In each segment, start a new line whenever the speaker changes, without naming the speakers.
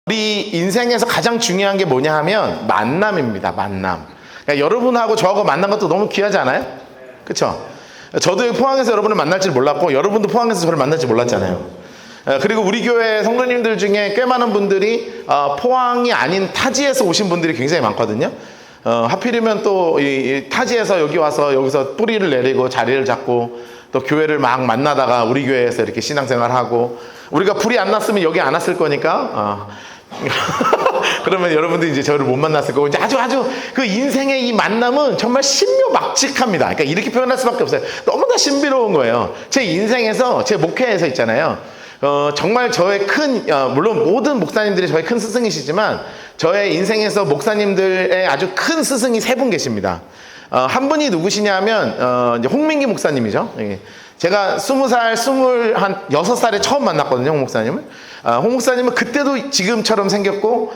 우리 인생에서 가장 중요한 게 뭐냐 하면 만남입니다. 만남. 그러니까 여러분하고 저하고 만난 것도 너무 귀하지 않아요? 그렇죠? 저도 포항에서 여러분을 만날 줄 몰랐고 여러분도 포항에서 저를 만날 줄 몰랐잖아요. 그리고 우리 교회 성도님들 중에 꽤 많은 분들이 포항이 아닌 타지에서 오신 분들이 굉장히 많거든요. 하필이면 또 이 타지에서 여기 와서 여기서 뿌리를 내리고 자리를 잡고 또 교회를 막 만나다가 우리 교회에서 이렇게 신앙생활하고, 우리가 불이 안 났으면 여기 안 왔을 거니까 그러면 여러분들 이제 저를 못 만났을 거고, 이제 아주 그 인생의 이 만남은 정말 신묘막직합니다. 그러니까 이렇게 표현할 수밖에 없어요. 너무나 신비로운 거예요. 제 인생에서, 제 목회에서 있잖아요. 정말 저의 물론 모든 목사님들이 저의 큰 스승이시지만 저의 인생에서 목사님들의 아주 큰 스승이 세 분 계십니다. 한 분이 누구시냐면 이제 홍민기 목사님이죠. 제가 20살, 26살에 처음 만났거든요, 홍 목사님을. 홍 목사님은 그때도 지금처럼 생겼고,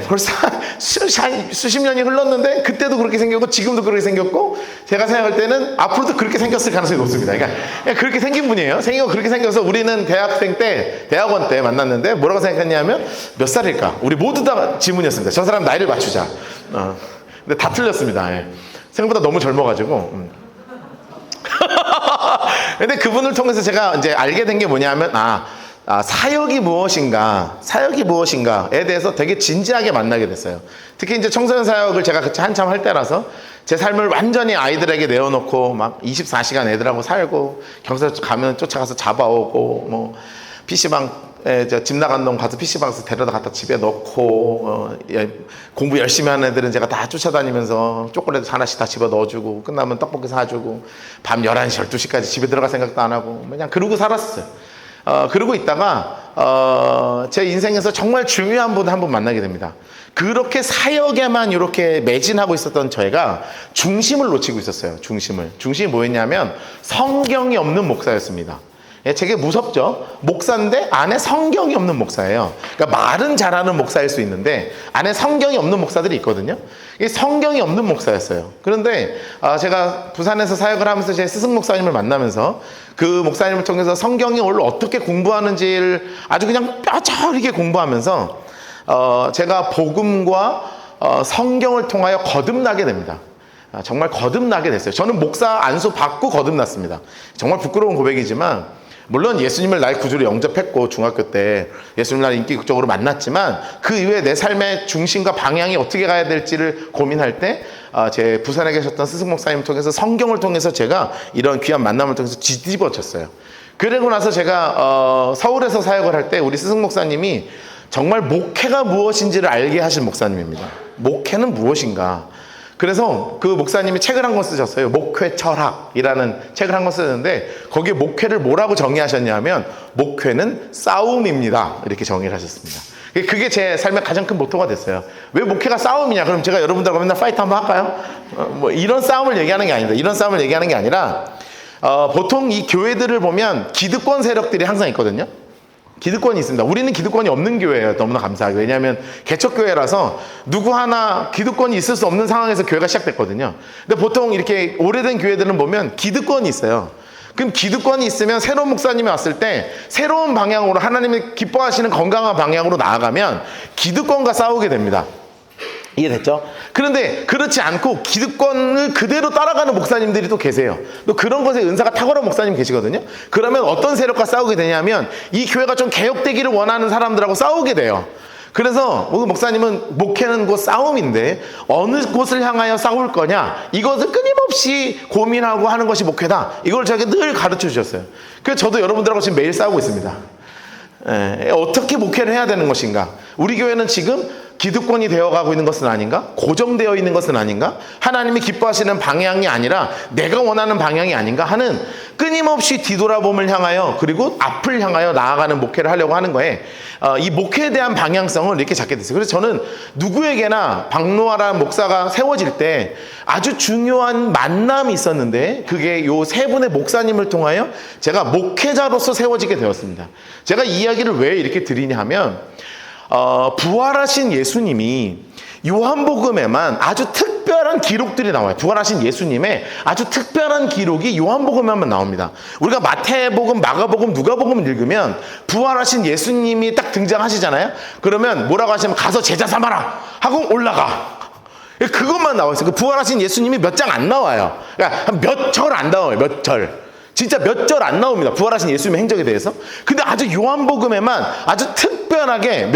벌써 수십 년이 흘렀는데 그때도 그렇게 생겼고 지금도 그렇게 생겼고, 제가 생각할 때는 앞으로도 그렇게 생겼을 가능성이 높습니다. 그러니까 그렇게 생긴 분이에요. 그렇게 생겨서 우리는 대학원 때 만났는데 뭐라고 생각했냐면, 몇 살일까? 우리 모두 다 질문이었습니다. 저 사람 나이를 맞추자. 근데 다 틀렸습니다. 생각보다 너무 젊어가지고. 근데 그분을 통해서 제가 이제 알게 된 게 뭐냐면, 사역이 무엇인가에 대해서 되게 진지하게 만나게 됐어요. 특히 이제 청소년 사역을 제가 한참 할 때라서 제 삶을 완전히 아이들에게 내어놓고 막 24시간 애들하고 살고, 경찰서 가면 쫓아가서 잡아오고, 뭐 PC방에 집 나간 놈 가서 PC방에서 데려다 갖다 집에 넣고, 공부 열심히 하는 애들은 제가 다 쫓아다니면서 초콜릿 하나씩 다 집어 넣어주고, 끝나면 떡볶이 사주고, 밤 11시 12시까지 집에 들어갈 생각도 안 하고 그냥 그러고 살았어요. 그러고 있다가 제 인생에서 정말 중요한 분 한 분 만나게 됩니다. 그렇게 사역에만 이렇게 매진하고 있었던 저희가 중심을 놓치고 있었어요. 중심이 뭐였냐면 성경이 없는 목사였습니다. 되게 무섭죠? 목사인데 안에 성경이 없는 목사예요. 그러니까 말은 잘하는 목사일 수 있는데 안에 성경이 없는 목사들이 있거든요. 이게 성경이 없는 목사였어요. 그런데 제가 부산에서 사역을 하면서 제 스승 목사님을 만나면서 그 목사님을 통해서 성경이 원래 어떻게 공부하는지를 아주 그냥 뼈저리게 공부하면서 제가 복음과 성경을 통하여 거듭나게 됩니다. 정말 거듭나게 됐어요. 저는 목사 안수 받고 거듭났습니다. 정말 부끄러운 고백이지만, 물론 예수님을 나의 구주로 영접했고 중학교 때 예수님 나를 인격적으로 만났지만, 그 이후에 내 삶의 중심과 방향이 어떻게 가야 될지를 고민할 때 제 부산에 계셨던 스승 목사님을 통해서, 성경을 통해서 제가 이런 귀한 만남을 통해서 뒤집어졌어요. 그러고 나서 제가 서울에서 사역을 할 때 우리 스승 목사님이 정말 목회가 무엇인지를 알게 하신 목사님입니다. 목회는 무엇인가? 그래서 그 목사님이 책을 한 권 쓰셨어요. 목회 철학이라는 책을 한 권 쓰는데, 거기에 목회를 뭐라고 정의하셨냐면, 목회는 싸움입니다, 이렇게 정의를 하셨습니다. 그게 제 삶의 가장 큰 모토가 됐어요. 왜 목회가 싸움이냐? 그럼 제가 여러분들하고 맨날 파이트 한번 할까요? 뭐 이런 싸움을 얘기하는 게 아닙니다. 이런 싸움을 얘기하는 게 아니라, 보통 이 교회들을 보면 기득권 세력들이 항상 있거든요. 기득권이 있습니다. 우리는 기득권이 없는 교회예요. 너무나 감사하게. 왜냐하면 개척교회라서 누구 하나 기득권이 있을 수 없는 상황에서 교회가 시작됐거든요. 근데 보통 이렇게 오래된 교회들은 보면 기득권이 있어요. 그럼 기득권이 있으면 새로운 목사님이 왔을 때 새로운 방향으로, 하나님이 기뻐하시는 건강한 방향으로 나아가면 기득권과 싸우게 됩니다. 이해됐죠? 그런데 그렇지 않고 기득권을 그대로 따라가는 목사님들이 또 계세요. 또 그런 것에 은사가 탁월한 목사님 계시거든요. 그러면 어떤 세력과 싸우게 되냐면, 이 교회가 좀 개혁되기를 원하는 사람들하고 싸우게 돼요. 그래서 오늘 목사님은 목회는 곧 싸움인데 어느 곳을 향하여 싸울 거냐, 이것을 끊임없이 고민하고 하는 것이 목회다, 이걸 저에게 늘 가르쳐 주셨어요. 그래서 저도 여러분들하고 지금 매일 싸우고 있습니다. 어떻게 목회를 해야 되는 것인가? 우리 교회는 지금 기득권이 되어가고 있는 것은 아닌가? 고정되어 있는 것은 아닌가? 하나님이 기뻐하시는 방향이 아니라 내가 원하는 방향이 아닌가 하는 끊임없이 뒤돌아봄을 향하여, 그리고 앞을 향하여 나아가는 목회를 하려고 하는 거에, 이 목회에 대한 방향성을 이렇게 잡게 됐어요. 그래서 저는 누구에게나 박노하라는 목사가 세워질 때 아주 중요한 만남이 있었는데, 그게 요 세 분의 목사님을 통하여 제가 목회자로서 세워지게 되었습니다. 제가 이 이야기를 왜 이렇게 드리냐 하면, 부활하신 예수님이 요한복음에만 아주 특별히 특별한 기록들이 나와요. 부활하신 예수님의 아주 특별한 기록이 요한복음에만 나옵니다. 우리가 마태복음, 마가복음, 누가복음을 읽으면 부활하신 예수님이 딱 등장하시잖아요. 그러면 뭐라고 하시면 가서 제자 삼아라 하고 올라가. 그것만 나와 있어요. 그 부활하신 예수님이 몇 장 안 나와요. 그러니까 몇 절 안 나와요. 몇 절. 진짜 몇 절 안 나옵니다. 부활하신 예수님의 행적에 대해서. 근데 아주 요한복음에만 아주 특별하게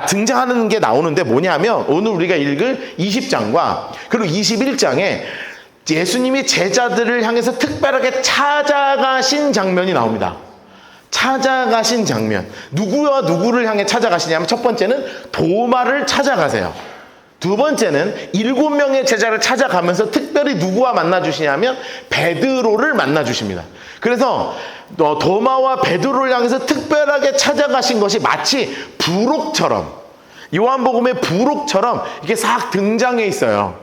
등장하는 게 나오는데 뭐냐면 오늘 우리가 읽을 20장과 그리고 21장에 예수님이 제자들을 향해서 특별하게 찾아가신 장면이 나옵니다. 찾아가신 장면. 누구와 누구를 향해 찾아가시냐면 첫 번째는 도마를 찾아가세요. 두 번째는 7명의 제자를 찾아가면서 특별히 누구와 만나주시냐면 베드로를 만나주십니다. 그래서 도마와 베드로를 향해서 특별하게 찾아가신 것이 마치 부록처럼, 요한복음의 부록처럼 이렇게 싹 등장해 있어요.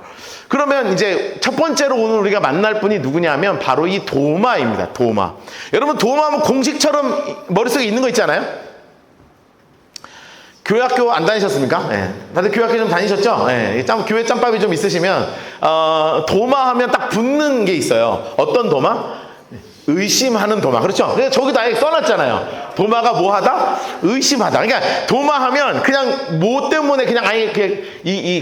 그러면 이제 첫 번째로 오늘 우리가 만날 분이 누구냐면 바로 이 도마입니다. 도마. 여러분 도마하면 공식처럼 머릿속에 있는 거 있잖아요. 교회 학교 안 다니셨습니까? 네. 다들 교회 학교 좀 다니셨죠? 네. 교회 짬밥이 좀 있으시면 도마 하면 딱 붙는 게 있어요. 어떤 도마? 의심하는 도마. 그렇죠? 그래서 저기도 아예 써놨잖아요. 도마가 뭐 하다? 의심하다. 그러니까 도마 하면 그냥 뭐 때문에 그냥 아예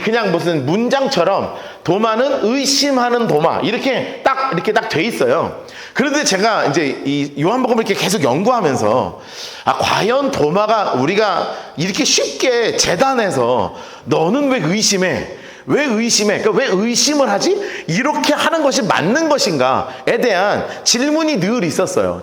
그냥 무슨 문장처럼 도마는 의심하는 도마. 이렇게 딱 돼 있어요. 그런데 제가 이제 이 요한복음을 이렇게 계속 연구하면서 과연 도마가 우리가 이렇게 쉽게 재단해서 너는 왜 의심해? 왜 의심해? 그러니까 왜 의심을 하지? 이렇게 하는 것이 맞는 것인가에 대한 질문이 늘 있었어요.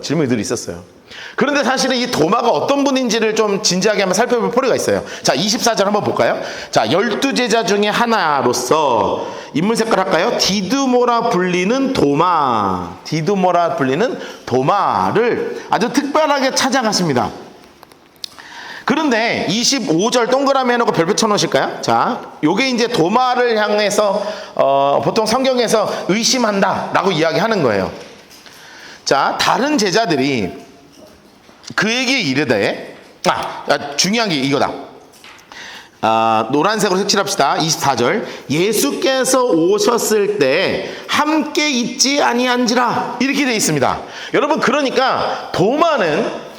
그런데 사실은 이 도마가 어떤 분인지를 좀 진지하게 한번 살펴볼 필요가 있어요. 자, 24절 한번 볼까요? 자, 12제자 중에 하나로서 인물 색깔 할까요? 디두모라 불리는 도마를 아주 특별하게 찾아갔습니다. 그런데 25절 동그라미 해놓고 별표 쳐놓으실까요? 자, 요게 이제 도마를 향해서 보통 성경에서 의심한다 라고 이야기하는 거예요. 자, 다른 제자들이 그에게 이르되 중요한 게 이거다. 노란색으로 색칠합시다. 24절 예수께서 오셨을 때 함께 있지 아니한지라 이렇게 되어 있습니다. 여러분 그러니까 도마는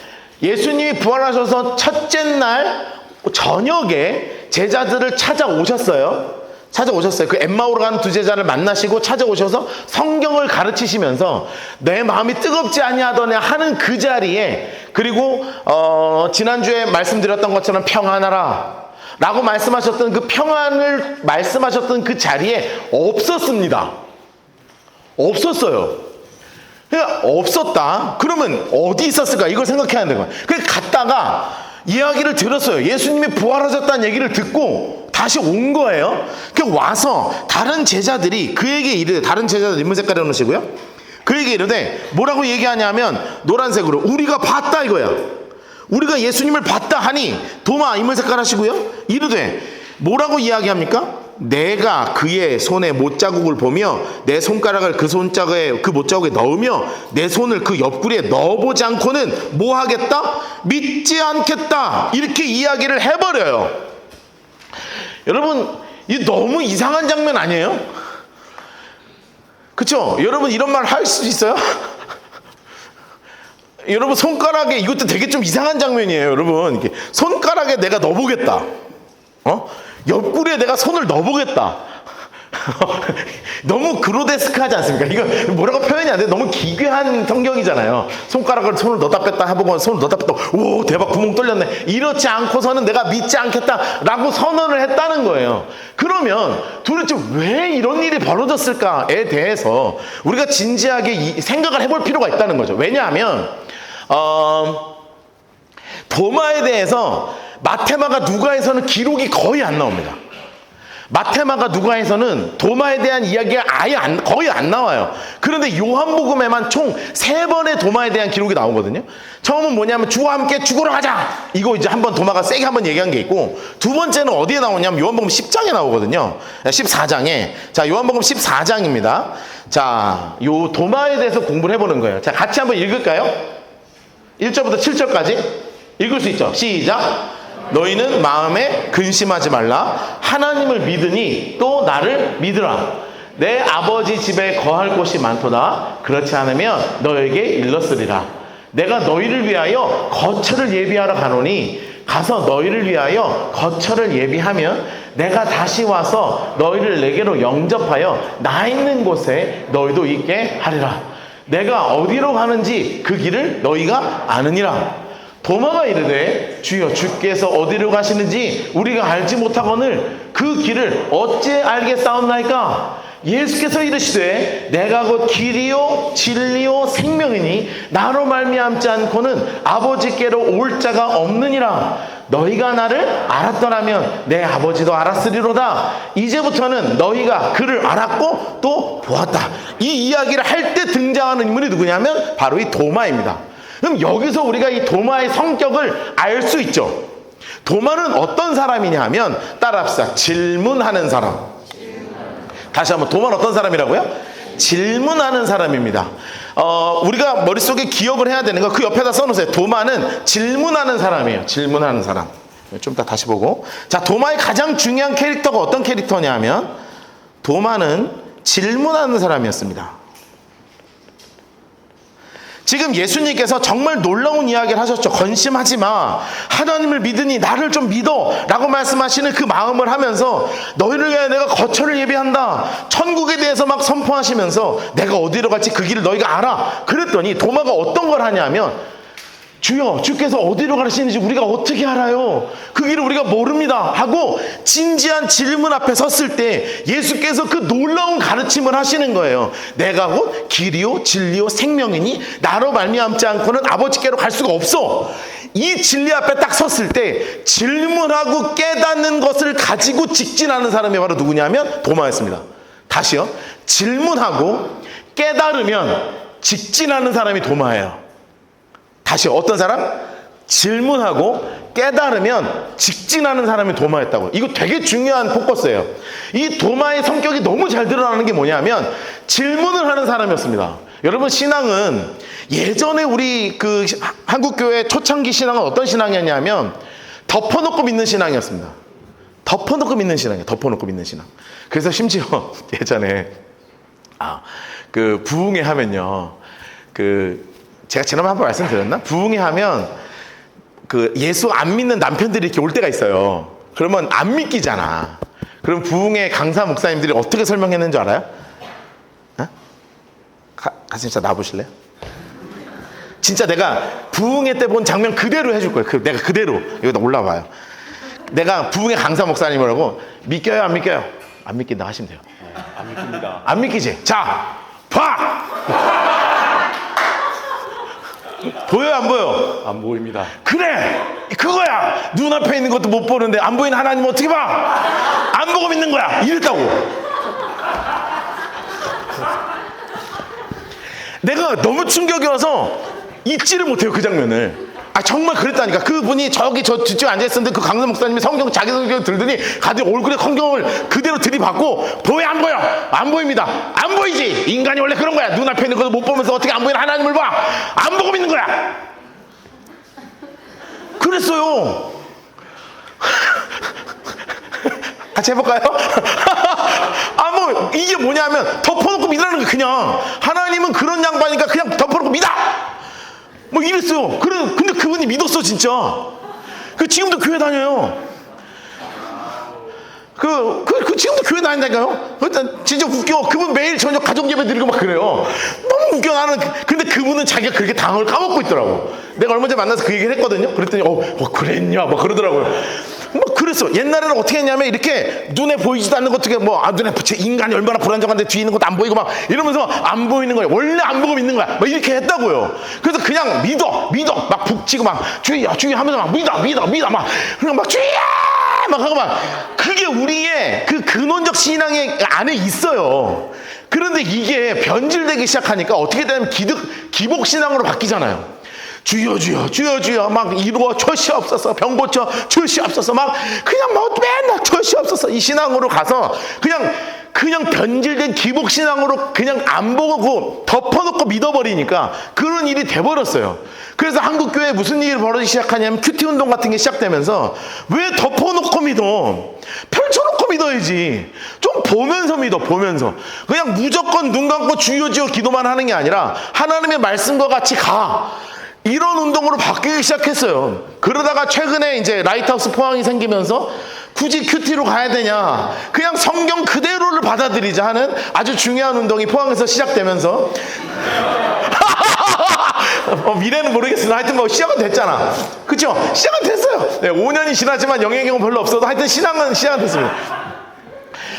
예수님이 부활하셔서 첫째 날 저녁에 제자들을 찾아오셨어요. 그 엠마오로 가는 두 제자를 만나시고 찾아오셔서 성경을 가르치시면서 내 마음이 뜨겁지 아니하더냐 하는 그 자리에 그리고 지난주에 말씀드렸던 것처럼 평안하라 라고 말씀하셨던 그 평안을 말씀하셨던 그 자리에 없었습니다. 없었어요. 그러니까 없었다. 그러면 어디 있었을까? 이걸 생각해야 되는 거예요. 그래서 갔다가 이야기를 들었어요. 예수님이 부활하셨다는 얘기를 듣고 다시 온 거예요. 그 와서 다른 제자들이 그에게 이르되 다른 제자들 인물 색깔 해놓으시고요. 그에게 이르되 뭐라고 얘기하냐면 노란색으로 우리가 봤다 이거야. 우리가 예수님을 봤다 하니 도마 인물 색깔 하시고요. 이르되 뭐라고 이야기합니까? 내가 그의 손에 못자국을 보며 내 손가락을 그 못자국에 넣으며 내 손을 그 옆구리에 넣어보지 않고는 뭐 하겠다? 믿지 않겠다. 이렇게 이야기를 해버려요. 여러분 이 너무 이상한 장면 아니에요? 그쵸? 여러분 이런 말 할 수 있어요? 여러분 손가락에 이것도 되게 좀 이상한 장면이에요. 여러분 이렇게 손가락에 내가 넣어보겠다. 옆구리에 내가 손을 넣어보겠다. 너무 그로데스크하지 않습니까? 이거 뭐라고 표현이 안 돼. 너무 기괴한 성경이잖아요. 손가락을 손을 넣다 뺐다 해보고 손을 넣다 뺐다 오 대박 구멍 뚫렸네. 이렇지 않고서는 내가 믿지 않겠다라고 선언을 했다는 거예요. 그러면 도대체 왜 이런 일이 벌어졌을까에 대해서 우리가 진지하게 생각을 해볼 필요가 있다는 거죠. 왜냐하면 도마에 대해서 마태마가 누가에서는 기록이 거의 안 나옵니다. 마태마가 누가에서는 도마에 대한 이야기가 거의 안 나와요. 그런데 요한복음에만 총 3번의 도마에 대한 기록이 나오거든요. 처음은 뭐냐면 주와 함께 죽으러 가자. 이거 이제 한번 도마가 세게 한번 얘기한 게 있고, 두 번째는 어디에 나오냐면 요한복음 10장에 나오거든요. 14장에. 자, 요한복음 14장입니다. 자, 요 도마에 대해서 공부를 해보는 거예요. 자, 같이 한번 읽을까요? 1절부터 7절까지 읽을 수 있죠. 시작. 너희는 마음에 근심하지 말라. 하나님을 믿으니 또 나를 믿으라. 내 아버지 집에 거할 곳이 많도다. 그렇지 않으면 너에게 일렀으리라. 내가 너희를 위하여 거처를 예비하러 가노니 가서 너희를 위하여 거처를 예비하면 내가 다시 와서 너희를 내게로 영접하여 나 있는 곳에 너희도 있게 하리라. 내가 어디로 가는지 그 길을 너희가 아느니라. 도마가 이르되 주여 주께서 어디로 가시는지 우리가 알지 못하거늘 그 길을 어찌 알겠사옵나이까. 예수께서 이르시되 내가 곧 길이요 진리요 생명이니 나로 말미암지 않고는 아버지께로 올 자가 없느니라. 너희가 나를 알았더라면 내 아버지도 알았으리로다. 이제부터는 너희가 그를 알았고 또 보았다. 이 이야기를 할 때 등장하는 인물이 누구냐면 바로 이 도마입니다. 그럼 여기서 우리가 이 도마의 성격을 알 수 있죠. 도마는 어떤 사람이냐 하면 따라합시다. 질문하는 사람. 다시 한번, 도마는 어떤 사람이라고요? 질문하는 사람입니다. 우리가 머릿속에 기억을 해야 되는 거 그 옆에다 써놓으세요. 도마는 질문하는 사람이에요. 질문하는 사람. 좀 이따 다시 보고. 자, 도마의 가장 중요한 캐릭터가 어떤 캐릭터냐 하면 도마는 질문하는 사람이었습니다. 지금 예수님께서 정말 놀라운 이야기를 하셨죠. 건심하지 마. 하나님을 믿으니 나를 좀 믿어. 라고 말씀하시는 그 마음을 하면서 너희를 위해 내가 거처를 예비한다. 천국에 대해서 막 선포하시면서 내가 어디로 갈지 그 길을 너희가 알아. 그랬더니 도마가 어떤 걸 하냐면 주여 주께서 어디로 가시는지 우리가 어떻게 알아요? 그 길을 우리가 모릅니다 하고 진지한 질문 앞에 섰을 때 예수께서 그 놀라운 가르침을 하시는 거예요. 내가 곧 길이요 진리요 생명이니 나로 말미암지 않고는 아버지께로 갈 수가 없어. 이 진리 앞에 딱 섰을 때 질문하고 깨닫는 것을 가지고 직진하는 사람이 바로 누구냐면 도마였습니다. 다시요. 질문하고 깨달으면 직진하는 사람이 도마예요. 다시 어떤 사람? 질문하고 깨달으면 직진하는 사람이 도마였다고. 이거 되게 중요한 포커스예요. 이 도마의 성격이 너무 잘 드러나는 게 뭐냐면 질문을 하는 사람이었습니다. 여러분, 신앙은 예전에 우리 그 한국교회 초창기 신앙은 어떤 신앙이었냐면 덮어놓고 믿는 신앙이었습니다. 덮어놓고 믿는 신앙이에요. 덮어놓고 믿는 신앙. 그래서 심지어 예전에 그 부흥회 하면요, 제가 지난번에 한번 말씀드렸나? 부흥회 하면 그 예수 안 믿는 남편들이 이렇게 올 때가 있어요. 그러면 안 믿기잖아. 그럼 부흥회 강사 목사님들이 어떻게 설명했는 줄 알아요? 가슴 진짜 나와보실래요? 진짜 내가 부흥회 때 본 장면 그대로 해줄 거예요. 내가 그대로 여기다 올라와요. 내가 부흥회 강사 목사님이라고 믿겨요, 안 믿겨요? 안 믿긴다 하시면 돼요.
안 믿습니다.
안 믿기지? 자, 봐! 보여요, 안 보여?
안 보입니다.
그래! 그거야! 눈앞에 있는 것도 못 보는데 안 보이는 하나님 어떻게 봐? 안 보고 믿는 거야! 이랬다고. 내가 너무 충격이 와서 잊지를 못해요, 그 장면을. 정말 그랬다니까. 그분이 저기 저 뒤쪽에 앉아있었는데 그 강사 목사님이 자기 성경 들더니 가득 얼굴에 성경을 그대로 들이받고 보여, 안 보여? 안 보입니다. 안 보이지? 인간이 원래 그런 거야. 눈앞에 있는 것도 못 보면서 어떻게 안 보이는 하나님을 봐? 안 보고 믿는 거야. 그랬어요. 같이 해볼까요? 뭐 이게 뭐냐면 덮어놓고 믿으라는 거. 그냥 하나님은 그런 양반이니까 그냥 덮어놓고 믿어. 뭐 이랬어요. 근데 그분이 믿었어, 진짜. 지금도 교회 다녀요. 지금도 교회 다닌다니까요. 진짜 웃겨. 그분 매일 저녁 가족 예배 드리고 막 그래요. 너무 웃겨, 나는. 근데 그분은 자기가 그렇게 당을 까먹고 있더라고. 내가 얼마 전에 만나서 그 얘기를 했거든요. 그랬더니, 그랬냐? 막 그러더라고요. 그랬어. 옛날에는 어떻게 했냐면, 이렇게 눈에 보이지도 않는 것 어떻게, 눈에 인간이 얼마나 불안정한데 뒤에 있는 것도 안 보이고 막 이러면서 안 보이는 거예요. 원래 안 보고 믿는 거야. 막 이렇게 했다고요. 그래서 그냥 믿어. 막 북치고 막 주여 하면서 막 믿어. 막, 그냥 막 주여! 막 하고 막. 그게 우리의 그 근원적 신앙의 안에 있어요. 그런데 이게 변질되기 시작하니까 어떻게 되냐면 기복신앙으로 바뀌잖아요. 주여 막 이루어 주시옵소서, 병 고쳐 주시옵소서, 막 그냥 맨날 주시옵소서. 이 신앙으로 가서 그냥 그냥 변질된 기복신앙으로 그냥 안 보고 덮어놓고 믿어버리니까 그런 일이 돼버렸어요. 그래서 한국교회에 무슨 일이 벌어지기 시작하냐면 큐티 운동 같은 게 시작되면서 왜 덮어놓고 믿어? 펼쳐놓고 믿어야지. 좀 보면서 믿어, 보면서. 그냥 무조건 눈 감고 주여 주여 기도만 하는 게 아니라 하나님의 말씀과 같이 가. 이런 운동으로 바뀌기 시작했어요. 그러다가 최근에 이제 라이트하우스 포항이 생기면서 굳이 큐티로 가야 되냐, 그냥 성경 그대로를 받아들이자 하는 아주 중요한 운동이 포항에서 시작되면서 미래는 모르겠으나 하여튼 뭐 시작은 됐잖아. 그쵸? 시작은 됐어요. 네, 5년이 지나지만 영향력은 별로 없어도 하여튼 신앙은 시작은 됐습니다.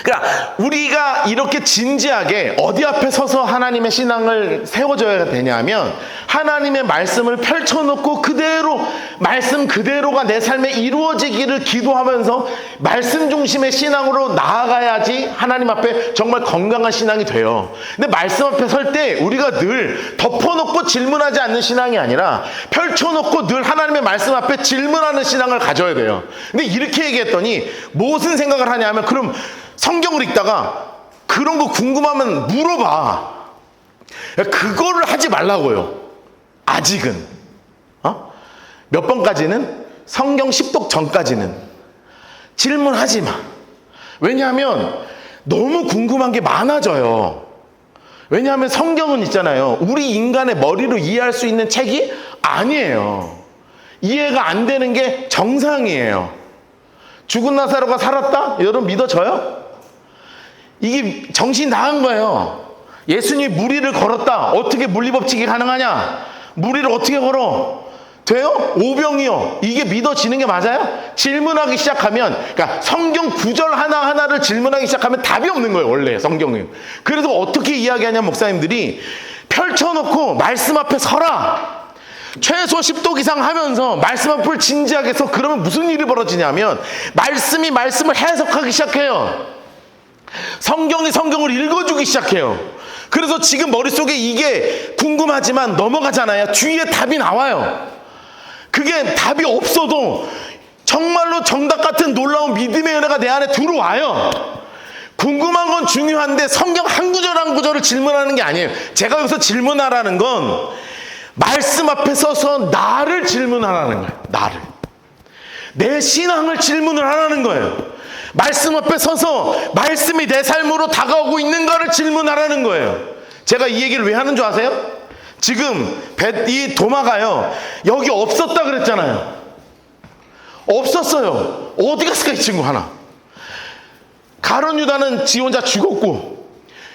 그러니까 우리가 이렇게 진지하게 어디 앞에 서서 하나님의 신앙을 세워줘야 되냐면 하나님의 말씀을 펼쳐놓고 그대로 말씀 그대로가 내 삶에 이루어지기를 기도하면서 말씀 중심의 신앙으로 나아가야지 하나님 앞에 정말 건강한 신앙이 돼요. 근데 말씀 앞에 설 때 우리가 늘 덮어놓고 질문하지 않는 신앙이 아니라 펼쳐놓고 늘 하나님의 말씀 앞에 질문하는 신앙을 가져야 돼요. 근데 이렇게 얘기했더니 무슨 생각을 하냐면, 그럼 성경을 읽다가 그런 거 궁금하면 물어봐. 그거를 하지 말라고요. 아직은. 몇 번까지는? 성경 십독 전까지는 질문하지 마. 왜냐하면 너무 궁금한 게 많아져요. 왜냐하면 성경은 있잖아요, 우리 인간의 머리로 이해할 수 있는 책이 아니에요. 이해가 안 되는 게 정상이에요. 죽은 나사로가 살았다? 여러분 믿어져요? 이게 정신 나간 거예요. 예수님이 무리를 걸었다. 어떻게 물리법칙이 가능하냐? 무리를 어떻게 걸어? 돼요? 오병이요. 이게 믿어지는 게 맞아요? 질문하기 시작하면, 그러니까 성경 구절 하나하나를 질문하기 시작하면 답이 없는 거예요, 원래 성경은. 그래서 어떻게 이야기하냐, 목사님들이 펼쳐놓고 말씀 앞에 서라. 최소 10독 이상 하면서 말씀 앞을 진지하게 서. 그러면 무슨 일이 벌어지냐면 말씀이 말씀을 해석하기 시작해요. 성경이 성경을 읽어주기 시작해요. 그래서 지금 머릿속에 이게 궁금하지만 넘어가잖아요. 뒤에 답이 나와요. 그게 답이 없어도 정말로 정답 같은 놀라운 믿음의 은혜가 내 안에 들어와요. 궁금한 건 중요한데 성경 한 구절 한 구절을 질문하는 게 아니에요. 제가 여기서 질문하라는 건 말씀 앞에 서서 나를 질문하라는 거예요. 나를. 내 신앙을 질문을 하라는 거예요. 말씀 앞에 서서 말씀이 내 삶으로 다가오고 있는가를 질문하라는 거예요. 제가 이 얘기를 왜 하는 줄 아세요? 지금 이 도마가요, 여기 없었다 그랬잖아요. 없었어요. 어디 갔을까 이 친구 하나. 가룟 유다는 지 혼자 죽었고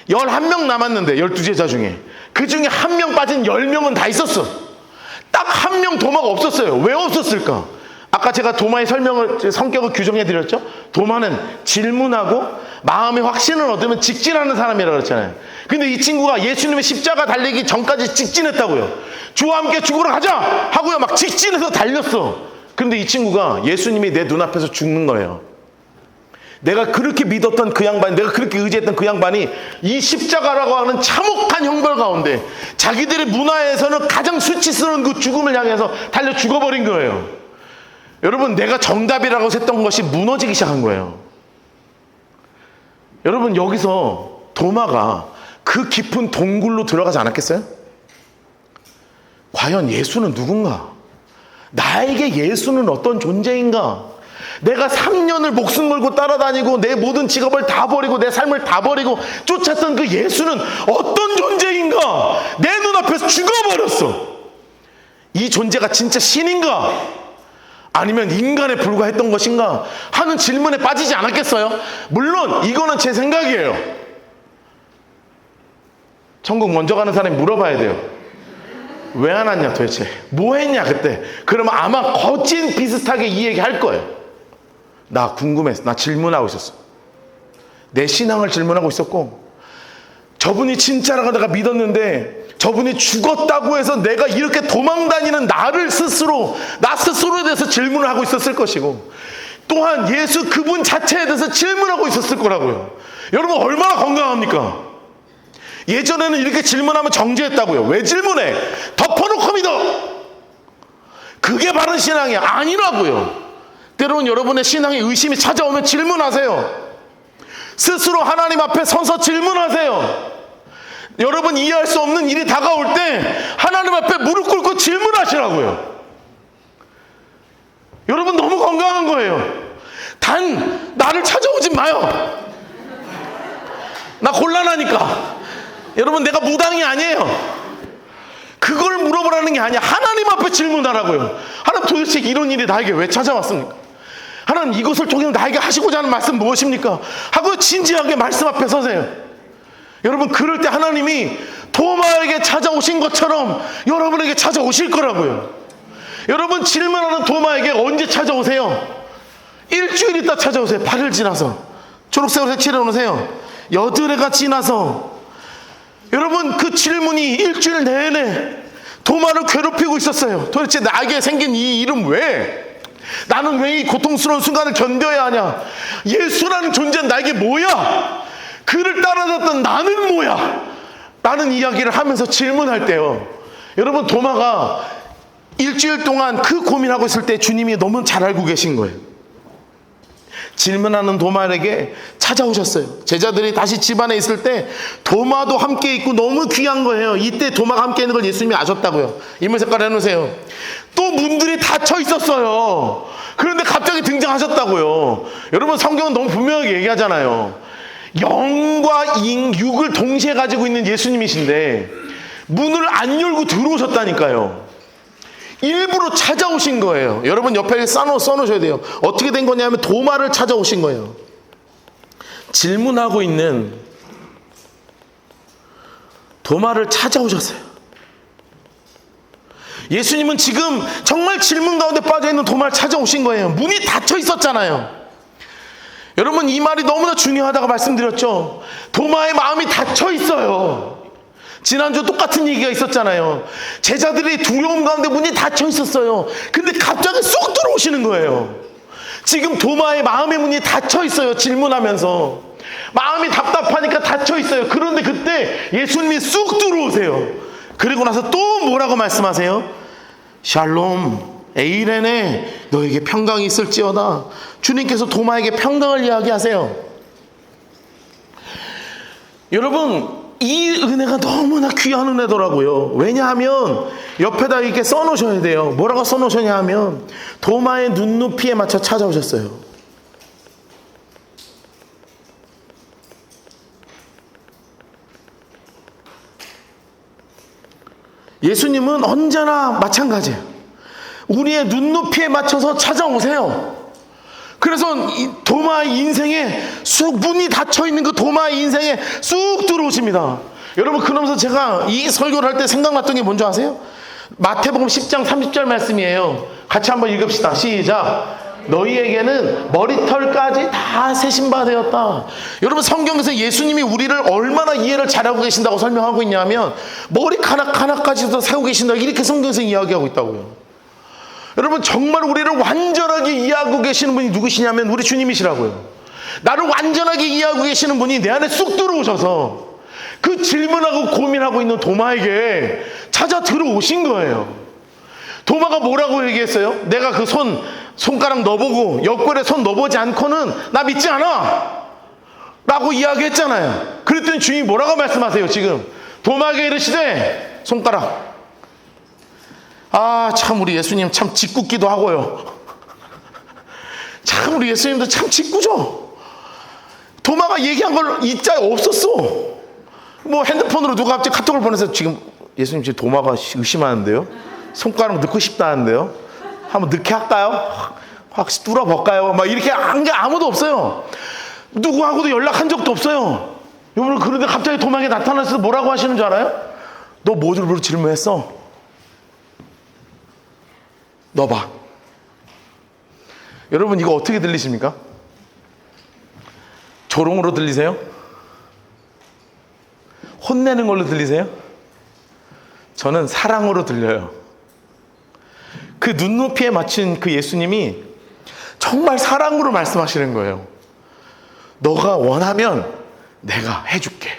11명 남았는데 12제자 중에 그 중에 한 명 빠진 10명은 다 있었어. 딱 한 명 도마가 없었어요. 왜 없었을까? 아까 제가 도마의 성격을 규정해 드렸죠? 도마는 질문하고 마음의 확신을 얻으면 직진하는 사람이라고 그랬잖아요. 근데 이 친구가 예수님의 십자가 달리기 전까지 직진했다고요. 주와 함께 죽으러 가자 하고요, 막 직진해서 달렸어. 근데 이 친구가 예수님이 내 눈앞에서 죽는 거예요. 내가 그렇게 믿었던 그 양반, 내가 그렇게 의지했던 그 양반이 이 십자가라고 하는 참혹한 형벌 가운데 자기들의 문화에서는 가장 수치스러운 그 죽음을 향해서 달려 죽어버린 거예요. 여러분, 내가 정답이라고 했던 것이 무너지기 시작한 거예요. 여러분, 여기서 도마가 그 깊은 동굴로 들어가지 않았겠어요? 과연 예수는 누군가? 나에게 예수는 어떤 존재인가? 내가 3년을 목숨 걸고 따라다니고 내 모든 직업을 다 버리고 내 삶을 다 버리고 쫓았던 그 예수는 어떤 존재인가? 내 눈앞에서 죽어버렸어. 이 존재가 진짜 신인가? 아니면 인간에 불과했던 것인가? 하는 질문에 빠지지 않았겠어요? 물론 이거는 제 생각이에요. 천국 먼저 가는 사람이 물어봐야 돼요. 왜 안 왔냐 도대체? 뭐 했냐 그때? 그러면 아마 거진 비슷하게 이 얘기 할 거예요. 나 궁금했어. 나 질문하고 있었어. 내 신앙을 질문하고 있었고, 저분이 진짜라고 내가 믿었는데 저분이 죽었다고 해서 내가 이렇게 도망다니는 나를 스스로, 나 스스로에 대해서 질문을 하고 있었을 것이고, 또한 예수 그분 자체에 대해서 질문하고 있었을 거라고요. 여러분, 얼마나 건강합니까? 예전에는 이렇게 질문하면 정죄했다고요. 왜 질문해? 덮어놓고 믿어. 그게 바른 신앙이 아니라고요. 때로는 여러분의 신앙에 의심이 찾아오면 질문하세요. 스스로 하나님 앞에 서서 질문하세요. 여러분 이해할 수 없는 일이 다가올 때 하나님 앞에 무릎 꿇고 질문하시라고요. 여러분 너무 건강한 거예요. 단 나를 찾아오지 마요. 나 곤란하니까. 여러분 내가 무당이 아니에요. 그걸 물어보라는 게 아니야. 하나님 앞에 질문하라고요. 하나님 도대체 이런 일이 나에게 왜 찾아왔습니까? 하나님 이것을 통해 나에게 하시고자 하는 말씀 무엇입니까? 하고 진지하게 말씀 앞에 서세요. 여러분 그럴 때 하나님이 도마에게 찾아오신 것처럼 여러분에게 찾아오실 거라고요. 여러분 질문하는 도마에게 언제 찾아오세요? 일주일 있다 찾아오세요. 8일 지나서 초록색으로 색칠해 놓으세요. 여드레가 지나서. 여러분 그 질문이 일주일 내내 도마를 괴롭히고 있었어요. 도대체 나에게 생긴 이 일은 왜? 나는 왜 이 고통스러운 순간을 견뎌야 하냐? 예수라는 존재는 나에게 뭐야? 그를 따라잡던 나는 뭐야? 라는 이야기를 하면서 질문할 때요, 여러분 도마가 일주일 동안 그 고민하고 있을 때 주님이 너무 잘 알고 계신 거예요. 질문하는 도마에게 찾아오셨어요. 제자들이 다시 집안에 있을 때 도마도 함께 있고 너무 귀한 거예요. 이때 도마가 함께 있는 걸 예수님이 아셨다고요. 인물 색깔 해놓으세요. 또 문들이 닫혀 있었어요. 그런데 갑자기 등장하셨다고요. 여러분 성경은 너무 분명하게 얘기하잖아요. 영과 육을 동시에 가지고 있는 예수님이신데 문을 안 열고 들어오셨다니까요. 일부러 찾아오신 거예요. 여러분 옆에 써놓으셔야 돼요. 어떻게 된 거냐면 도마를 찾아오신 거예요. 질문하고 있는 도마를 찾아오셨어요. 예수님은 지금 정말 질문 가운데 빠져있는 도마를 찾아오신 거예요. 문이 닫혀 있었잖아요. 여러분 이 말이 너무나 중요하다고 말씀드렸죠. 도마의 마음이 닫혀 있어요. 지난주 똑같은 얘기가 있었잖아요. 제자들이 두려움 가운데 문이 닫혀 있었어요. 근데 갑자기 쑥 들어오시는 거예요. 지금 도마의 마음의 문이 닫혀 있어요. 질문하면서 마음이 답답하니까 닫혀 있어요. 그런데 그때 예수님이 쑥 들어오세요. 그리고 나서 또 뭐라고 말씀하세요? 샬롬 에이레네 너에게 평강이 있을지어다. 주님께서 도마에게 평강을 이야기하세요. 여러분 이 은혜가 너무나 귀한 은혜더라고요. 왜냐하면 옆에다 이렇게 써놓으셔야 돼요. 뭐라고 써놓으셨냐 하면 도마의 눈높이에 맞춰 찾아오셨어요. 예수님은 언제나 마찬가지예요. 우리의 눈높이에 맞춰서 찾아오세요. 그래서 도마의 인생에 쑥 문이 닫혀있는 그 도마의 인생에 쑥 들어오십니다. 여러분 그러면서 제가 이 설교를 할 때 생각났던 게 뭔지 아세요? 마태복음 10장 30절 말씀이에요. 같이 한번 읽읍시다. 시작. 너희에게는 머리털까지 다 세신 바 되었다. 여러분 성경에서 예수님이 우리를 얼마나 이해를 잘하고 계신다고 설명하고 있냐면 머리카락 하나까지도 세우고 계신다 이렇게 성경에서 이야기하고 있다고요. 여러분 정말 우리를 완전하게 이해하고 계시는 분이 누구시냐면 우리 주님이시라고요. 나를 완전하게 이해하고 계시는 분이 내 안에 쑥 들어오셔서 그 질문하고 고민하고 있는 도마에게 찾아 들어오신 거예요. 도마가 뭐라고 얘기했어요? 내가 그 손가락 넣어보고 옆구리에 손 넣어보지 않고는 나 믿지 않아 라고 이야기했잖아요. 그랬더니 주님이 뭐라고 말씀하세요? 지금 도마에게 이르시되 손가락. 아, 참 우리 예수님 참 짓궂기도 하고요. 참 우리 예수님도 참 짓궂죠. 도마가 얘기한 걸 이자에 없었어. 뭐 핸드폰으로 누가 갑자기 카톡을 보내서 지금 예수님 지금 도마가 의심하는데요. 손가락 넣고 싶다는데요. 한번 넣게 할까요? 확 뚫어볼까요? 막 이렇게 한 게 아무도 없어요. 누구하고도 연락한 적도 없어요. 여러분 그런데 갑자기 도마에게 나타나서 뭐라고 하시는 줄 알아요? 너 뭐를 질문했어? 넣어봐. 여러분 이거 어떻게 들리십니까? 조롱으로 들리세요? 혼내는 걸로 들리세요? 저는 사랑으로 들려요. 그 눈높이에 맞춘 그 예수님이 정말 사랑으로 말씀하시는 거예요. 너가 원하면 내가 해줄게.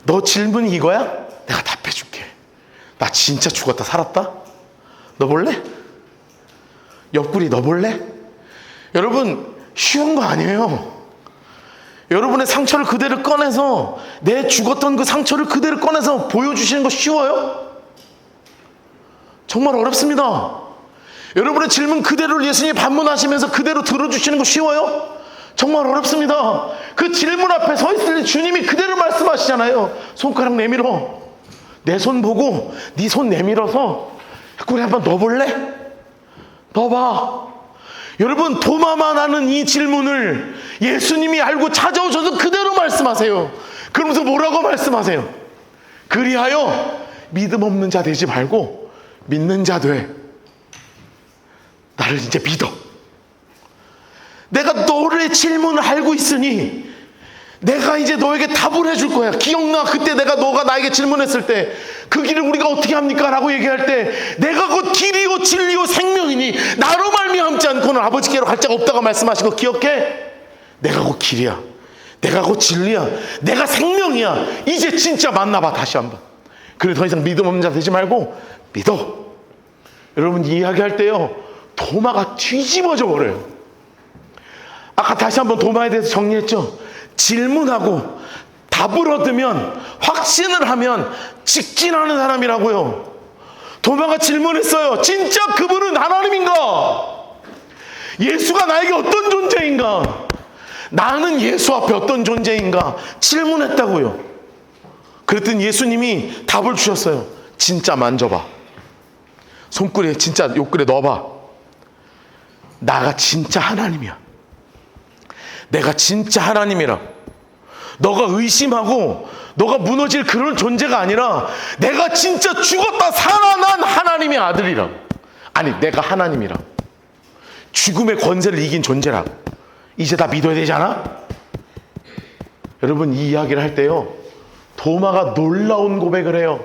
너 질문이 이거야? 내가 답해줄게. 나 진짜 죽었다 살았다? 너 볼래? 옆구리 넣어볼래? 여러분 쉬운 거 아니에요. 여러분의 상처를 그대로 꺼내서, 내 죽었던 그 상처를 그대로 꺼내서 보여주시는 거 쉬워요? 정말 어렵습니다. 여러분의 질문 그대로를 예수님이 반문하시면서 그대로 들어주시는 거 쉬워요? 정말 어렵습니다. 그 질문 앞에 서 있을 때 주님이 그대로 말씀하시잖아요. 손가락 내밀어. 내 손 보고 네 손 내밀어서 꿀에 한번 넣어볼래? 넣어봐. 여러분, 도마만 하는 이 질문을 예수님이 알고 찾아오셔서 그대로 말씀하세요. 그러면서 뭐라고 말씀하세요? 그리하여 믿음 없는 자 되지 말고 믿는 자 돼. 나를 이제 믿어. 내가 너의 질문을 알고 있으니 내가 이제 너에게 답을 해줄 거야. 기억나? 그때 너가 나에게 질문했을 때 그 길을 우리가 어떻게 합니까? 라고 얘기할 때 내가 곧 길이요 진리요 생명이니 나로 말미암지 않고는 아버지께로 갈 자가 없다고 말씀하신 거 기억해? 내가 곧 길이야. 내가 곧 진리야. 내가 생명이야. 이제 진짜 만나봐. 다시 한번. 그래, 더 이상 믿음 없는 자 되지 말고 믿어. 여러분, 이야기할 때요, 도마가 뒤집어져 버려요. 아까 다시 한번 도마에 대해서 정리했죠. 질문하고 답을 얻으면, 확신을 하면 직진하는 사람이라고요. 도마가 질문했어요. 진짜 그분은 하나님인가? 예수가 나에게 어떤 존재인가? 나는 예수 앞에 어떤 존재인가? 질문했다고요. 그랬더니 예수님이 답을 주셨어요. 진짜 만져봐. 손구리에 진짜 옆구리에 넣어봐. 나가 진짜 하나님이야. 내가 진짜 하나님이라. 너가 의심하고 너가 무너질 그런 존재가 아니라 내가 진짜 죽었다 살아난 하나님의 아들이라. 아니, 내가 하나님이라. 죽음의 권세를 이긴 존재라. 이제 다 믿어야 되지 않아? 여러분, 이 이야기를 할 때요, 도마가 놀라운 고백을 해요.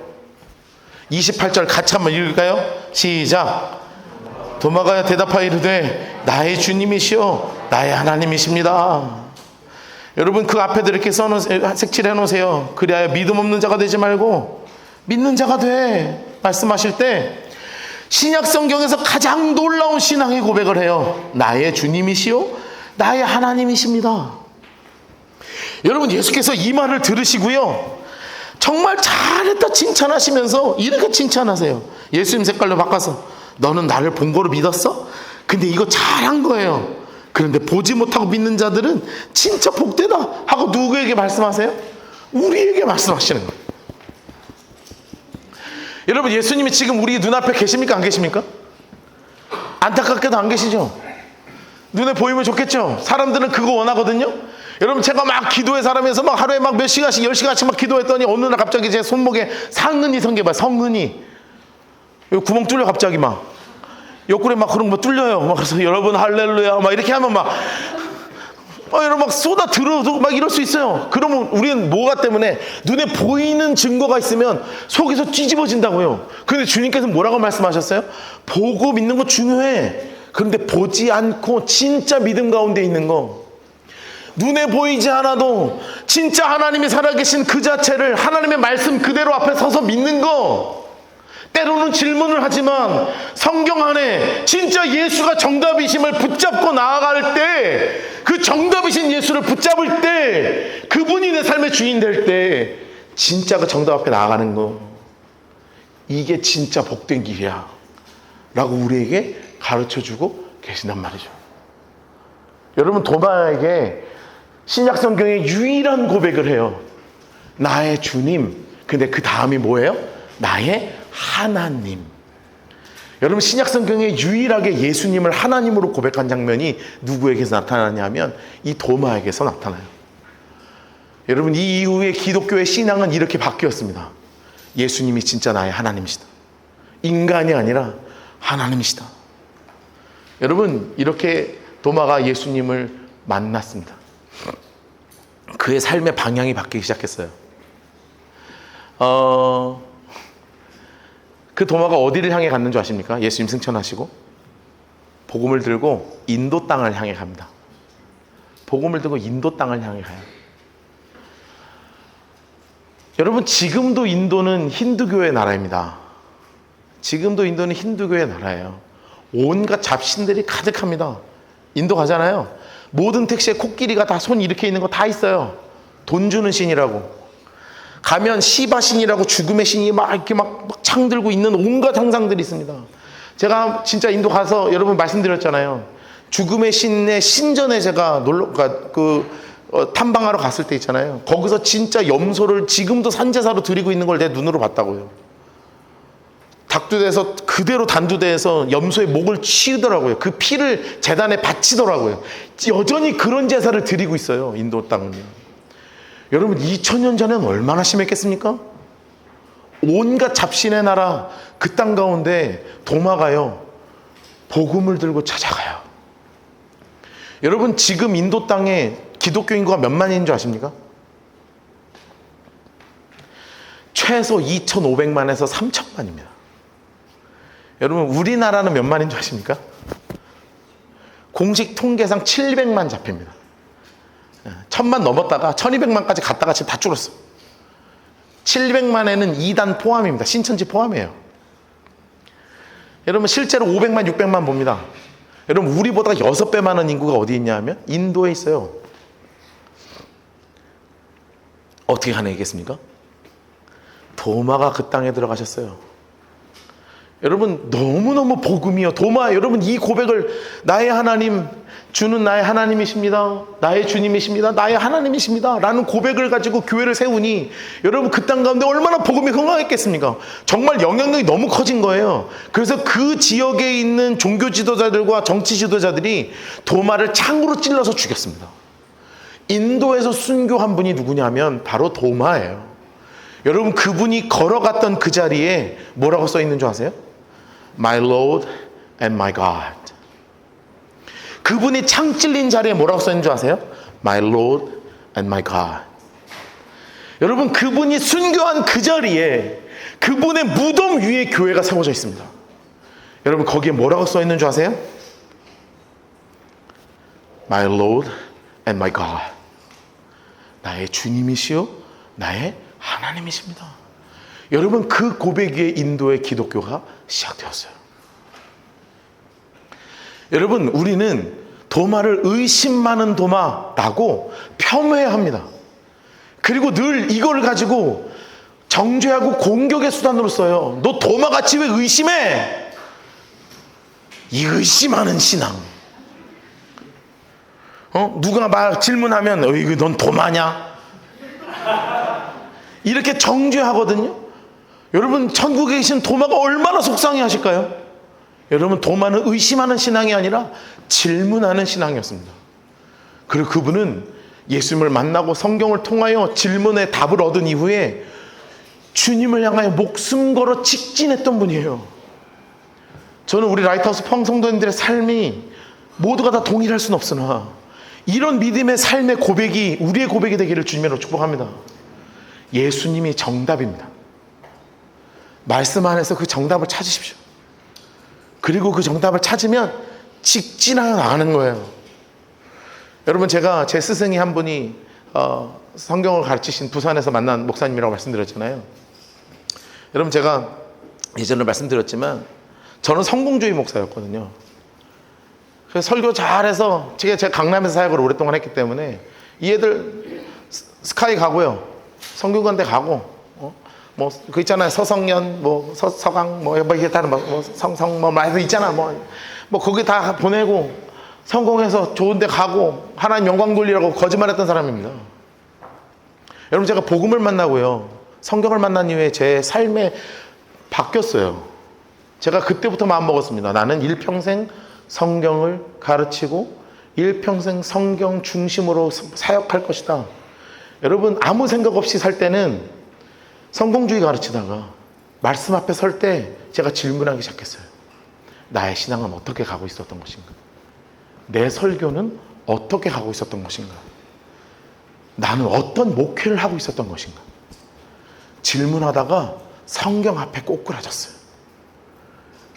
28절 같이 한번 읽을까요? 시작. 도마가 대답하여 이르되 나의 주님이시여 나의 하나님이십니다. 여러분, 그 앞에도 이렇게 색칠해 놓으세요. 그리하여 믿음 없는 자가 되지 말고 믿는 자가 돼. 말씀하실 때 신약 성경에서 가장 놀라운 신앙의 고백을 해요. 나의 주님이시요 나의 하나님이십니다. 여러분, 예수께서 이 말을 들으시고요, 정말 잘했다 칭찬하시면서 이렇게 칭찬하세요. 예수님 색깔로 바꿔서 너는 나를 본 거로 믿었어? 근데 이거 잘한 거예요. 그런데 보지 못하고 믿는 자들은 진짜 복되다 하고 누구에게 말씀하세요? 우리에게 말씀하시는 거예요. 여러분, 예수님이 지금 우리 눈앞에 계십니까? 안 계십니까? 안타깝게도 안 계시죠? 눈에 보이면 좋겠죠? 사람들은 그거 원하거든요. 여러분, 제가 막 기도의 사람에서 막 하루에 막 몇 시간씩 10시간씩 막 기도했더니 어느 날 갑자기 제 손목에 상흔이 생겨봐요. 성흔이. 여기 구멍 뚫려. 갑자기 막 옆구리에 막 그런 거 뚫려요. 막 그래서 여러분 할렐루야 막 이렇게 하면 막 여러분 막 쏟아 들어도 막 이럴 수 있어요. 그러면 우리는 뭐가 때문에 눈에 보이는 증거가 있으면 속에서 뒤집어진다고요. 그런데 주님께서 뭐라고 말씀하셨어요? 보고 믿는 거 중요해. 그런데 보지 않고 진짜 믿음 가운데 있는 거, 눈에 보이지 않아도 진짜 하나님이 살아계신 그 자체를, 하나님의 말씀 그대로 앞에 서서 믿는 거. 때로는 질문을 하지만 성경 안에 진짜 예수가 정답이심을 붙잡고 나아갈 때, 그 정답이신 예수를 붙잡을 때, 그분이 내 삶의 주인 될 때 진짜 그 정답 앞에 나아가는 거, 이게 진짜 복된 길이야 라고 우리에게 가르쳐주고 계신단 말이죠. 여러분, 도마에게 신약 성경의 유일한 고백을 해요. 나의 주님. 근데 그 다음이 뭐예요? 나의 하나님. 여러분, 신약 성경에 유일하게 예수님을 하나님으로 고백한 장면이 누구에게서 나타나냐면 이 도마에게서 나타나요. 여러분, 이 이후에 기독교의 신앙은 이렇게 바뀌었습니다. 예수님이 진짜 나의 하나님이시다. 인간이 아니라 하나님이시다. 여러분, 이렇게 도마가 예수님을 만났습니다. 그의 삶의 방향이 바뀌기 시작했어요. 그 도마가 어디를 향해 갔는 줄 아십니까? 예수님 승천하시고 복음을 들고 인도 땅을 향해 갑니다. 복음을 들고 인도 땅을 향해 가요. 여러분, 지금도 인도는 힌두교의 나라입니다. 지금도 인도는 힌두교의 나라예요. 온갖 잡신들이 가득합니다. 인도 가잖아요. 모든 택시에 코끼리가 다 손 이렇게 있는 거 다 있어요. 돈 주는 신이라고. 가면 시바 신이라고 죽음의 신이 막 이렇게 막 창 들고 있는 온갖 형상들이 있습니다. 제가 진짜 인도 가서 여러분 말씀드렸잖아요. 죽음의 신의 신전에 제가 탐방하러 갔을 때 있잖아요. 거기서 진짜 염소를 지금도 산제사로 드리고 있는 걸 내 눈으로 봤다고요. 닭두대에서 그대로 단두대에서 염소의 목을 치더라고요. 그 피를 제단에 바치더라고요. 여전히 그런 제사를 드리고 있어요. 인도 땅은요. 여러분 2000년 전에는 얼마나 심했겠습니까? 온갖 잡신의 나라 그 땅 가운데 도마가요. 복음을 들고 찾아가요. 여러분 지금 인도 땅에 기독교 인구가 몇 만인 줄 아십니까? 최소 2,500만에서 3,000만입니다. 여러분 우리나라는 몇 만인 줄 아십니까? 공식 통계상 700만 잡힙니다. 1000만 넘었다가 1200만까지 갔다가 지금 다 줄었어. 700만에는 2단 포함입니다. 신천지 포함이에요. 여러분 실제로 500만 600만 봅니다. 여러분 우리보다 6배 많은 인구가 어디 있냐 하면 인도에 있어요. 어떻게 가능하겠습니까? 도마가 그 땅에 들어가셨어요. 여러분 너무너무 복음이요. 도마 여러분 이 고백을 나의 하나님 주는 나의 하나님이십니다. 나의 주님이십니다. 나의 하나님이십니다. 라는 고백을 가지고 교회를 세우니 여러분 그 땅 가운데 얼마나 복음이 흥황했겠습니까? 정말 영향력이 너무 커진 거예요. 그래서 그 지역에 있는 종교 지도자들과 정치 지도자들이 도마를 창으로 찔러서 죽였습니다. 인도에서 순교한 분이 누구냐면 바로 도마예요. 여러분 그분이 걸어갔던 그 자리에 뭐라고 써 있는 줄 아세요? My Lord and my God. 그분이 창 찔린 자리에 뭐라고 써 있는 줄 아세요? My Lord and my God. 여러분 그분이 순교한 그 자리에 그분의 무덤 위에 교회가 세워져 있습니다. 여러분 거기에 뭐라고 써 있는 줄 아세요? My Lord and my God. 나의 주님이시요 나의 하나님이십니다. 여러분 그 고백 위에 인도의 기독교가 시작되었어요. 여러분 우리는 도마를 의심 많은 도마라고 폄훼합니다. 그리고 늘 이걸 가지고 정죄하고 공격의 수단으로 써요. 너 도마같이 왜 의심해? 이 의심하는 신앙. 누가 막 질문하면 넌 도마냐? 이렇게 정죄하거든요. 여러분 천국에 계신 도마가 얼마나 속상해 하실까요? 여러분 도마는 의심하는 신앙이 아니라 질문하는 신앙이었습니다. 그리고 그분은 예수님을 만나고 성경을 통하여 질문에 답을 얻은 이후에 주님을 향하여 목숨 걸어 직진했던 분이에요. 저는 우리 라이트하우스 포항 성도님들의 삶이 모두가 다 동일할 수는 없으나 이런 믿음의 삶의 고백이 우리의 고백이 되기를 주님으로 축복합니다. 예수님이 정답입니다. 말씀 안에서 그 정답을 찾으십시오. 그리고 그 정답을 찾으면 직진하여 나가는 거예요. 여러분 제가 제 스승이 한 분이 성경을 가르치신 부산에서 만난 목사님이라고 말씀드렸잖아요. 여러분 제가 예전에 말씀드렸지만 저는 성공주의 목사였거든요. 그래서 설교 잘해서 제가 강남에서 사역을 오랫동안 했기 때문에 이 애들 스카이 가고요. 성균관대 가고 뭐 그 있잖아요. 서성연 뭐 서강 뭐 이게 다른 뭐 성성 뭐 말도 있잖아. 뭐 거기 다 보내고 성공해서 좋은 데 가고 하나님 영광 돌리라고 거짓말했던 사람입니다. 여러분 제가 복음을 만나고요. 성경을 만난 이후에 제 삶에 바뀌었어요. 제가 그때부터 마음먹었습니다. 나는 일평생 성경을 가르치고 일평생 성경 중심으로 사역할 것이다. 여러분 아무 생각 없이 살 때는 성공주의 가르치다가 말씀 앞에 설 때 제가 질문하기 시작했어요. 나의 신앙은 어떻게 가고 있었던 것인가? 내 설교는 어떻게 가고 있었던 것인가? 나는 어떤 목회를 하고 있었던 것인가? 질문하다가 성경 앞에 꼬꾸라졌어요.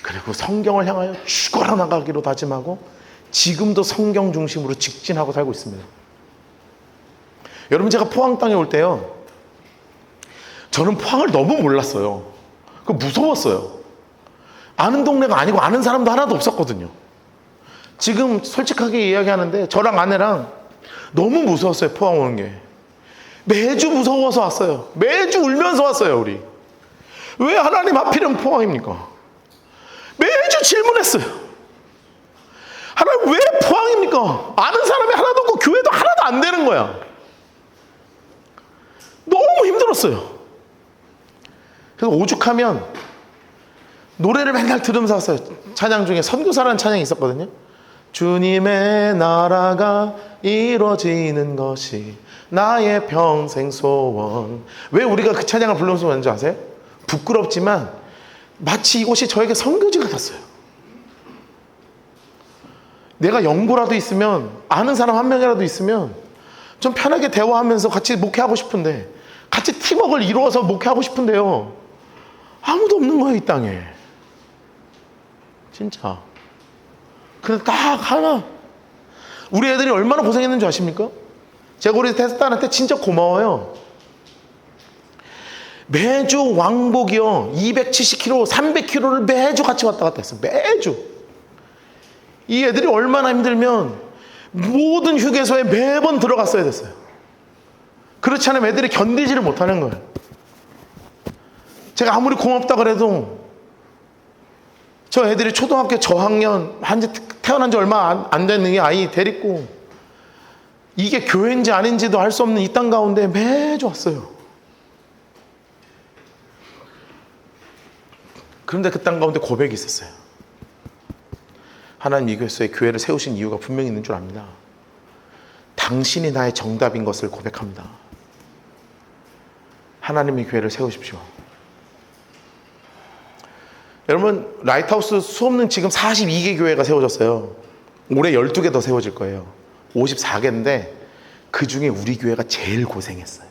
그리고 성경을 향하여 죽어라 나가기로 다짐하고 지금도 성경 중심으로 직진하고 살고 있습니다. 여러분 제가 포항 땅에 올 때요. 저는 포항을 너무 몰랐어요. 무서웠어요. 아는 동네가 아니고 아는 사람도 하나도 없었거든요. 지금 솔직하게 이야기하는데 저랑 아내랑 너무 무서웠어요. 포항 오는 게. 매주 무서워서 왔어요. 매주 울면서 왔어요. 우리 왜 하나님 하필은 포항입니까? 매주 질문했어요. 하나님 왜 포항입니까? 아는 사람이 하나도 없고 교회도 하나도 안 되는 거야. 너무 힘들었어요. 그래서 오죽하면 노래를 맨날 들으면서 왔어요. 찬양 중에 선교사라는 찬양이 있었거든요. 주님의 나라가 이루어지는 것이 나의 평생 소원. 왜 우리가 그 찬양을 부르면서 왔는지 아세요? 부끄럽지만 마치 이곳이 저에게 선교지 같았어요. 내가 연고라도 있으면, 아는 사람 한 명이라도 있으면 좀 편하게 대화하면서 같이 목회하고 싶은데, 같이 팀워크를 이루어서 목회하고 싶은데요, 아무도 없는 거예요, 이 땅에. 진짜. 근데 딱 하나. 우리 애들이 얼마나 고생했는지 아십니까? 제가 우리 테스트한테 진짜 고마워요. 매주 왕복이요, 270km, 300km를 매주 같이 왔다 갔다 했어요. 매주. 이 애들이 얼마나 힘들면 모든 휴게소에 매번 들어갔어야 됐어요. 그렇지 않으면 애들이 견디지를 못하는 거예요. 제가 아무리 고맙다 그래도 저 애들이 초등학교 저학년, 태어난 지 얼마 안 되는 이 아이 데리고 이게 교회인지 아닌지도 알 수 없는 이 땅 가운데 매주 왔어요. 그런데 그 땅 가운데 고백이 있었어요. 하나님 이 교회를 세우신 이유가 분명히 있는 줄 압니다. 당신이 나의 정답인 것을 고백합니다. 하나님이 교회를 세우십시오. 여러분, 라이트하우스 수없는 지금 42개 교회가 세워졌어요. 올해 12개 더 세워질 거예요. 54개인데 그 중에 우리 교회가 제일 고생했어요.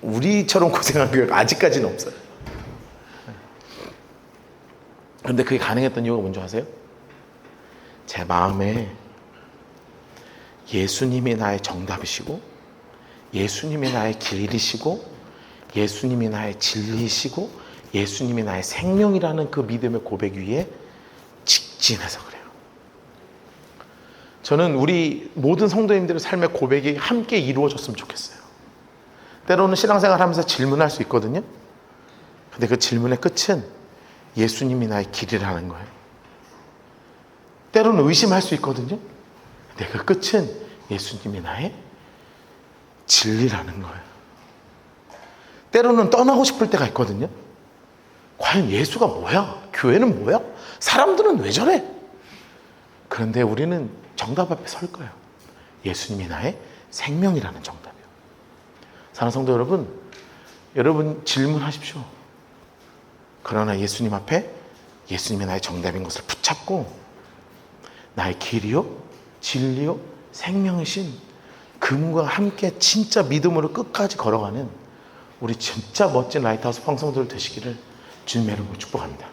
우리처럼 고생한 교회가 아직까지는 없어요. 그런데 그게 가능했던 이유가 뭔지 아세요? 제 마음에 예수님이 나의 정답이시고, 예수님이 나의 길이시고, 예수님이 나의 진리이시고, 예수님이 나의 생명이라는 그 믿음의 고백 위에 직진해서 그래요. 저는 우리 모든 성도님들의 삶의 고백이 함께 이루어졌으면 좋겠어요. 때로는 신앙생활 하면서 질문할 수 있거든요. 근데 그 질문의 끝은 예수님이 나의 길이라는 거예요. 때로는 의심할 수 있거든요. 근데 그 끝은 예수님이 나의 진리라는 거예요. 때로는 떠나고 싶을 때가 있거든요. 과연 예수가 뭐야? 교회는 뭐야? 사람들은 왜 저래? 그런데 우리는 정답 앞에 설 거예요. 예수님이 나의 생명이라는 정답이요. 사랑하는 성도 여러분 질문하십시오. 그러나 예수님 앞에 예수님이 나의 정답인 것을 붙잡고 나의 길이요, 진리요, 생명이신 그분과 함께 진짜 믿음으로 끝까지 걸어가는 우리 진짜 멋진 라이트하우스 황성도들 되시기를 주님의 이름으로 축복합니다.